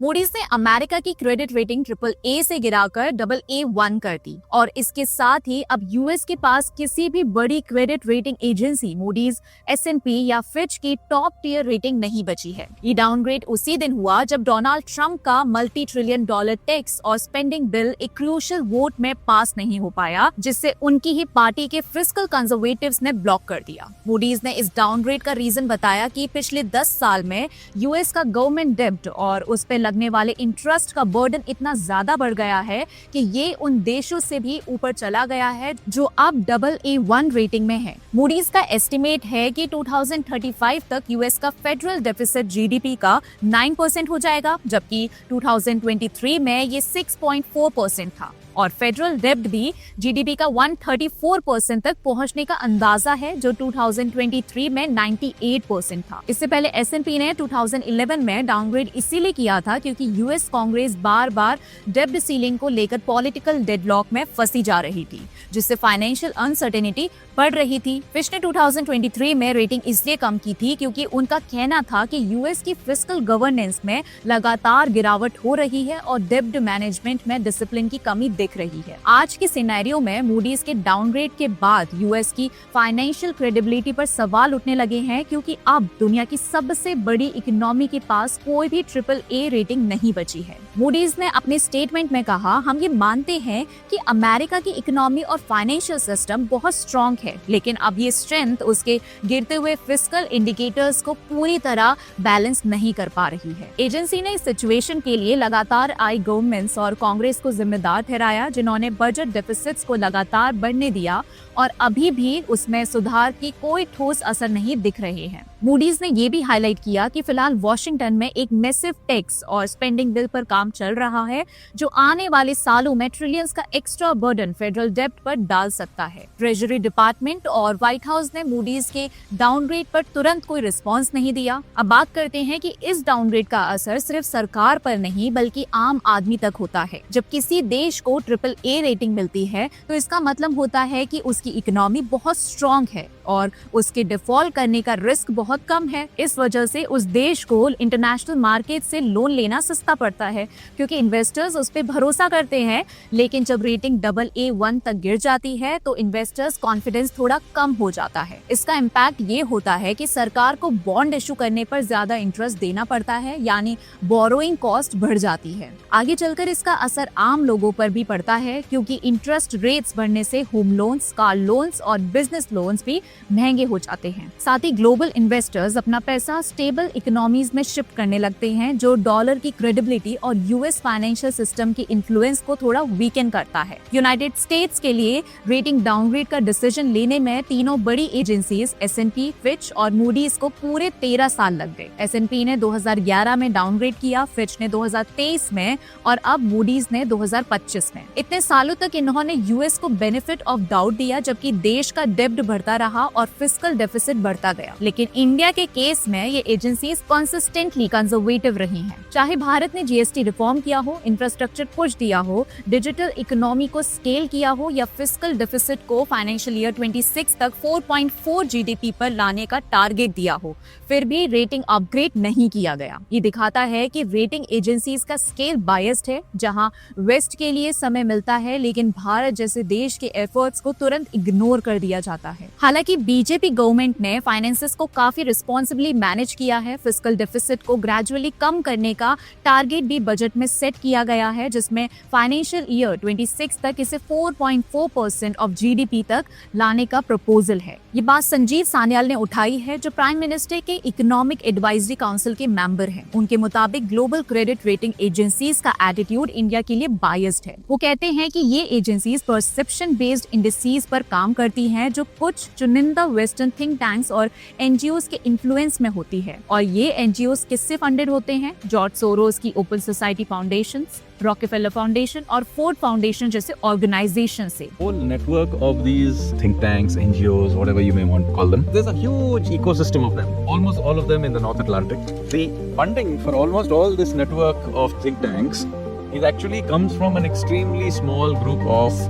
Moody's ने America की credit rating AAA से गिराकर AA1 कर दी और इसके साथ ही अब यूएस के पास किसी भी बड़ी credit rating agency Moody's, S&P या फिच की टॉप टियर रेटिंग नहीं बची है। ये डाउनग्रेड उसी दिन हुआ जब डोनाल्ड ट्रंप का $multi trillion टैक्स और स्पेंडिंग बिल एक क्रूशियल वोट में पास नहीं हो पाया, जिससे उनकी ही पार्टी के फिस्कल कंजर्वेटिव्स ने ब्लॉक कर दिया। मूडीज ने इस डाउनग्रेड का रीजन बताया कि पिछले 10 साल में यूएस का गवर्नमेंट डेब्ट और उस पे लगने वाले इंटरेस्ट का बर्डन इतना ज्यादा बढ़ गया है कि ये उन देशों से भी ऊपर चला गया है जो अब AA1 रेटिंग में है। मूडीज का एस्टिमेट है कि 2035 तक यूएस का फेडरल डेफिसिट जीडीपी का 9% हो जाएगा, जबकि 2023 में ये 6.4% था और फेडरल डेब्ट भी जीडीपी का 134% तक पहुंचने का अंदाजा है, जो 2023 में 98% था। इससे पहले S&P ने 2011 में डाउनग्रेड इसीलिए किया था क्योंकि यूएस कांग्रेस बार बार डेब्ट सीलिंग को लेकर पॉलिटिकल डेडलॉक में फंसी जा रही थी, जिससे फाइनेंशियल अनसर्टेनिटी बढ़ रही थी। फिच ने 2023 में रेटिंग इसलिए कम की थी क्योंकि उनका कहना था कि यूएस की फिस्कल गवर्नेंस में लगातार गिरावट हो रही है और डेब्ट मैनेजमेंट में डिसिप्लिन की कमी दिख रही है। आज के सिनेरियो में मूडीज के डाउनग्रेड के बाद यूएस की फाइनेंशियल क्रेडिबिलिटी पर सवाल उठने लगे हैं, क्योंकि अब दुनिया की सबसे बड़ी इकोनॉमी के पास कोई भी AAA रेटिंग नहीं बची है। मूडीज ने अपने स्टेटमेंट में कहा, हम ये मानते हैं कि अमेरिका की इकोनॉमी और फाइनेंशियल सिस्टम बहुत स्ट्रॉन्ग है, लेकिन अब ये स्ट्रेंथ उसके गिरते हुए फिस्कल इंडिकेटर्स को पूरी तरह बैलेंस नहीं कर पा रही है। एजेंसी ने इस सिचुएशन के लिए लगातार आई गवर्नमेंट्स और कांग्रेस को जिम्मेदार ठहराया, जिन्होंने बजट डेफिसिट्स को लगातार बढ़ने दिया और अभी भी उसमें सुधार की कोई ठोस असर नहीं दिख रहे हैं। मूडीज ने ये भी हाईलाइट किया कि फिलहाल वॉशिंगटन में एक मैसिव टैक्स और स्पेंडिंग बिल पर काम चल रहा है, जो आने वाले सालों में ट्रिलियंस का एक्स्ट्रा बर्डन फेडरल डेब्ट पर डाल सकता है। ट्रेजरी डिपार्टमेंट और व्हाइट हाउस ने मूडीज के डाउनग्रेड पर तुरंत कोई रिस्पॉन्स नहीं दिया। अब बात करते हैं कि इस डाउनग्रेड का असर सिर्फ सरकार पर नहीं बल्कि आम आदमी तक होता है। जब किसी देश को AAA रेटिंग मिलती है तो इसका मतलब होता है कि उसकी इकोनॉमी बहुत स्ट्रॉन्ग है और उसके डिफॉल्ट करने का रिस्क बहुत कम है। इस वजह से उस देश को इंटरनेशनल मार्केट से लोन लेना सस्ता पड़ता है, क्योंकि इन्वेस्टर्स उस पे भरोसा करते हैं। लेकिन जब रेटिंग AA1 तक गिर जाती है तो इन्वेस्टर्स कॉन्फिडेंस थोड़ा कम हो जाता है। इसका इम्पैक्ट ये होता है कि सरकार को बॉन्ड इशू करने पर ज्यादा इंटरेस्ट देना पड़ता है, यानी बोरोइंग कॉस्ट बढ़ जाती है। आगे चलकर इसका असर आम लोगों पर भी पड़ता है, क्योंकि इंटरेस्ट रेट्स बढ़ने से होम लोन्स, कार लोन्स और बिजनेस लोन्स भी महंगे हो जाते हैं। साथ ही ग्लोबल इन्वेस्टर्स अपना पैसा स्टेबल इकोनॉमीज में शिफ्ट करने लगते हैं, जो डॉलर की क्रेडिबिलिटी और यूएस फाइनेंशियल सिस्टम की इन्फ्लुएंस को थोड़ा वीकन करता है। यूनाइटेड स्टेट्स के लिए रेटिंग डाउनग्रेड का डिसीजन लेने में तीनों बड़ी एजेंसीज S&P, फिच और मूडीज को पूरे 13 साल लग गए। S&P ने 2011 में डाउनग्रेड किया, फिच ने 2023 में और अब मूडीज ने 2025 में। इतने सालों तक इन्होंने यूएस को बेनिफिट ऑफ डाउट दिया, जबकि देश का डेब्ट बढ़ता रहा और फिस्कल डेफिसिट बढ़ता गया। लेकिन इंडिया के केस में ये एजेंसीज कंसिस्टेंटली कंजर्वेटिव रही हैं। चाहे भारत ने GST रिफॉर्म किया हो, इंफ्रास्ट्रक्चर पुश दिया हो, डिजिटल इकोनॉमी को स्केल किया हो या फिस्कल डेफिसिट को फाइनेंशियल ईयर 26 तक 4.4 GDP पर लाने का टारगेट दिया हो, फिर भी रेटिंग अपग्रेड नहीं किया गया। ये दिखाता है कि रेटिंग एजेंसीज का स्केल बायस्ड है, जहां वेस्ट के लिए समय मिलता है लेकिन भारत जैसे देश के एफर्ट्स को तुरंत इग्नोर कर दिया जाता है। हालांकि बीजेपी गवर्नमेंट ने फाइनेंसेस को काफी रिस्पॉन्सिबली मैनेज किया है। फिस्कल डेफिसिट को ग्रेजुअली कम करने का टारगेट भी बजट में सेट किया गया है, जिसमें फाइनेंशियल ईयर 26 तक इसे 4.4% ऑफ GDP तक लाने का प्रपोजल है। ये बात संजीव सान्याल ने उठाई है, जो प्राइम मिनिस्टर के इकोनॉमिक एडवाइजरी काउंसिल के मेंबर हैं। उनके मुताबिक ग्लोबल क्रेडिट रेटिंग एजेंसीज का एटीट्यूड इंडिया के लिए बायस्ड है। वो कहते हैं कि ये एजेंसीज परसेप्शन बेस्ड इंडिसेस पर काम करती हैं, जो कुछ चुनिंदा वेस्टर्न थिंक टैंक्स और NGOs के इन्फ्लुएंस में होती है। और ये NGOs किससे फंडेड होते हैं? जॉर्ज सोरोस की ओपन सोसाइटी फाउंडेशन, रॉकेफेलर फाउंडेशन और फोर्ड फाउंडेशन जैसे ऑर्गेनाइजेशन से। Whole network of these think tanks, NGOs, whatever you may want to call them. There's a huge ecosystem of them. Almost all of them in the North Atlantic. The funding for almost all this network of think tanks is actually comes from an extremely small group of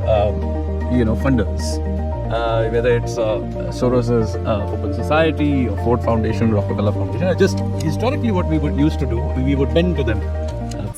funders. Whether it's Soros's Open Society or Ford Foundation, Rockefeller Foundation, just historically what we would used to do, we would bend to them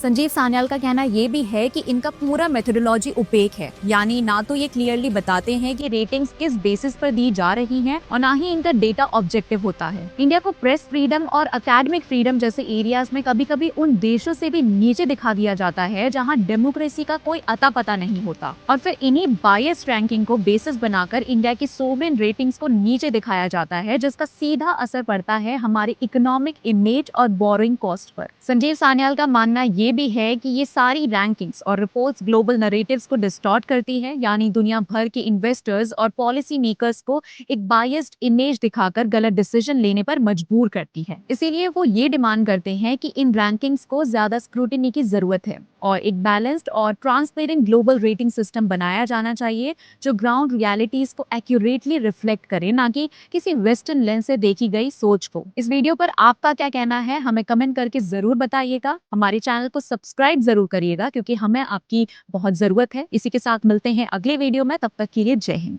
Sanjeev Sanyal का कहना ये भी है कि इनका पूरा methodology OPEC है, यानी ना तो ये क्लियरली बताते हैं कि रेटिंग्स किस बेसिस पर दी जा रही हैं और ना ही इनका डेटा ऑब्जेक्टिव होता है। इंडिया को प्रेस फ्रीडम और अकेडमिक फ्रीडम जैसे एरियाज में कभी-कभी उन देशों से भी नीचे दिखा दिया जाता है जहां डेमोक्रेसी का कोई अता पता नहीं होता, और फिर इन्हीं बायस रैंकिंग को बेसिस बनाकर इंडिया की सोवरेन रेटिंग्स को नीचे दिखाया जाता है, जिसका सीधा असर पड़ता है हमारे इकोनॉमिक इमेज और borrowing cost per. Sanjeev Sanyal का मानना ये भी है कि ये सारी रैंकिंग्स और रिपोर्ट्स ग्लोबल नैरेटिव्स को डिस्टॉर्ट करती है, यानी दुनिया भर के इन्वेस्टर्स और पॉलिसी मेकर्स को एक बायस्ड इमेज दिखाकर गलत डिसीजन लेने पर मजबूर करती है। इसीलिए वो ये डिमांड करते हैं कि इन रैंकिंग्स को ज्यादा स्क्रूटिनी की जरूरत है और एक बैलेंस्ड और ट्रांसपेरेंट ग्लोबल रेटिंग सिस्टम बनाया जाना चाहिए जो ग्राउंड रियलिटीज को एक्यूरेटली रिफ्लेक्ट करे, ना कि किसी वेस्टर्न लेंस से देखी गई सोच को। इस वीडियो पर आपका क्या कहना है हमें कमेंट करके जरूर बताइएगा। हमारे चैनल को सब्सक्राइब जरूर करिएगा क्योंकि हमें आपकी बहुत जरूरत है। इसी के साथ मिलते हैं अगले वीडियो में, तब तक के लिए जय हिंद।